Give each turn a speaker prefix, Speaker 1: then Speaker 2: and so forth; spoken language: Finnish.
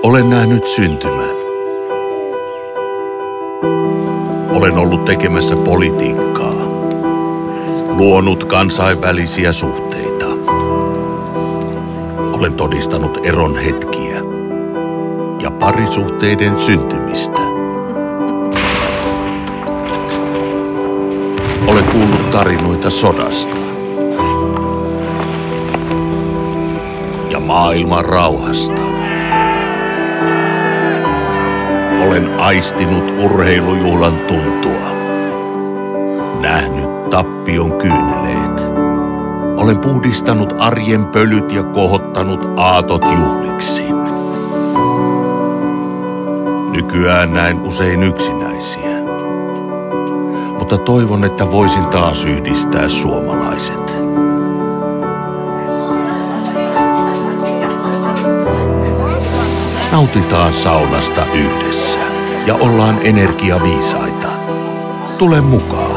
Speaker 1: Olen nähnyt syntymän. Olen ollut tekemässä politiikkaa. Luonut kansainvälisiä suhteita. Olen todistanut eron hetkiä ja parisuhteiden syntymistä. Olen kuullut tarinoita sodasta ja maailman rauhasta. Olen aistinut urheilujuhlan tuntua, nähnyt tappion kyyneleet. Olen puhdistanut arjen pölyt ja kohottanut aatot juhliksi. Nykyään näen usein yksinäisiä, mutta toivon, että voisin taas yhdistää suomalaiset. Nautitaan saunasta yhdessä ja ollaan energiaviisaita. Tule mukaan.